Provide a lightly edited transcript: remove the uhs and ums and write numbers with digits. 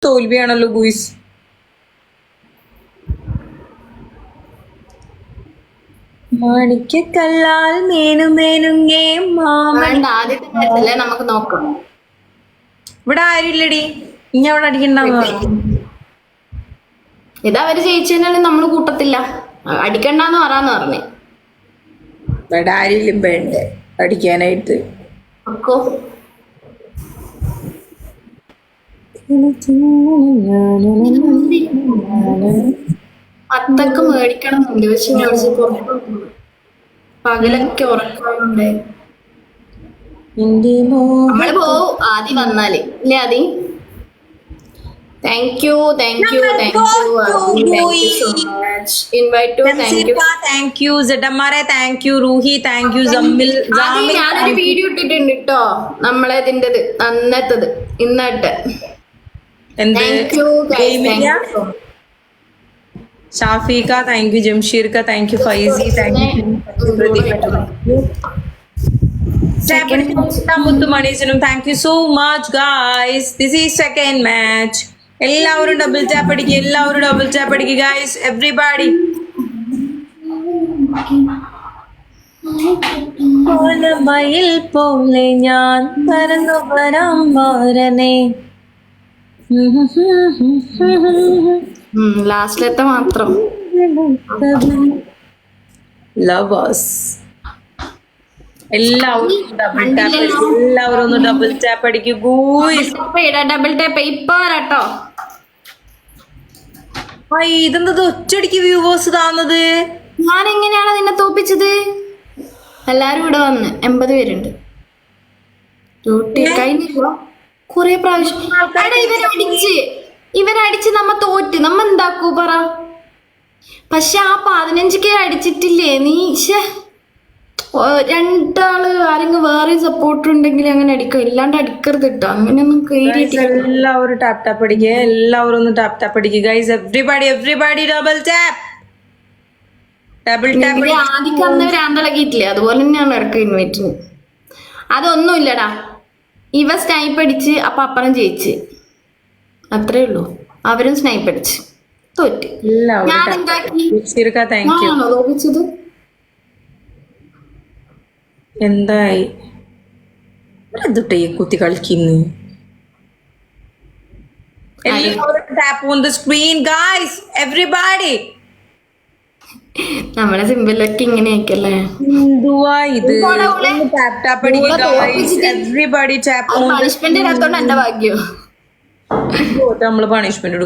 തോൽവിയാണല്ലോ guys. മാണിക്കല്ലാൽ മേനുമേനുങ്ങേ ആദ്യത്തെ നമുക്ക് നോക്കാം. ഇവിടെ ആരുമില്ലടി, ഇനി അവിടെ അടിക്കണ്ടെന്ന്. ഇതവര് ജയിച്ചതിനാലും നമ്മള് കൂട്ടത്തില്ല, അടിക്കണ്ടെന്ന് പറയാന്ന് പറഞ്ഞേ. ഇവിടെ ആരെങ്കിലും വേണ്ടേ അടിക്കാനായിട്ട്? അത്തൊക്കെ മേടിക്കണമെന്നുണ്ട്, പക്ഷെ മേടിച്ച് പകലൊക്കെ ഉറക്കാറുണ്ട്. നമ്മള് പോവും ആദ്യം വന്നാല് ഇല്ലേ ആദ്യം. Thank you so much. Invite to thank you Zedamare, thank you Ruhi, thank you Zammil. ഞാനൊരു വീഡിയോ ഇട്ടിട്ടുണ്ട് കേട്ടോ, നമ്മളെ ഇതിൻ്റെത് അന്നത്തത് ഇന്നിട്ട്. ഷാഫിക, താങ്ക് യു ജംഷീർക്ക, thank you Faizy, thank you മുത്തുമണീസിനും thank you so much guys. This is second match. എല്ലാവരും ഡബിൾ ടാപ്പ് അടിക്കുക, എല്ലാവരും ഡബിൾ ടാപ്പ് അടിക്കുക ഗായ്സ്, എവ്രിബഡി. മയിൽ പോലെ ഞാൻ പറന്നു വരാം വാരനെ. ലാസ്റ്റിലത്തെ മാത്രം ലവേഴ്സ് എല്ലാവരും ഒന്ന് ഡബിൾ ടാപ്പ് അടിക്കൂ. ഡബിൾ ടാപ്പ് ഇപ്പൊ വരാട്ടോ. ഇതെന്തത് ഒറ്റടിക്ക് വ്യൂവേഴ്സ് താന്നത്? ഞാൻ എങ്ങനെയാണ് നിന്നെ തോപ്പിച്ചത്? എല്ലാരും ഇവിടെ വന്ന് 80 പേരുണ്ട്. കൊറേ പ്രാവശ്യം ഇവരടിച്ച് നമ്മ തോറ്റ്, നമ്മ എന്താക്കൂ പറ. പക്ഷെ ആ 15K അടിച്ചിട്ടില്ലേ നീ? രണ്ടാള് ആരെങ്കിലും വേറെ സപ്പോർട്ട് ഉണ്ടെങ്കിൽ അങ്ങനെ അടിക്കാം, ഇല്ലാണ്ട് അടിക്കരുത് കേട്ടോ. അങ്ങനെയൊന്നും എല്ലാവരും ടാപ്പ് ടാപ്പ് അടിക്കുക, എല്ലാവരും ഒന്ന് ടാപ്പ് ടാപ്പ് അടിക്കുക guys. Everybody double tap. Double tap ആദ്യം അന്നവര് ആന്തളകിയിട്ടില്ലേ, അതുപോലെ തന്നെയാണ് ഇറക്കം ഇൻവൈറ്റിന്. അതൊന്നുമില്ലടാ, ഇവ സ്നൈപ്പ് അടിച്ച് അപ്പൊ അപ്പുറം ജയിച്ച്, അത്രേ ഉള്ളൂ. അവരും സ്നൈപ്പ് അടിച്ച് തോറ്റ്. ഞാൻ തോപ്പിച്ചത് എന്തായി കുത്തി കളിക്കുന്നു. നമ്മളെ സിമ്പിളൊക്കെ ഇങ്ങനെയൊക്കെയല്ലേ. പണിഷ്മെന്റ് ഇല്ലാത്തോണ്ട് എന്റെ ഭാഗ്യോ. നമ്മള് പണിഷ്മെന്റ്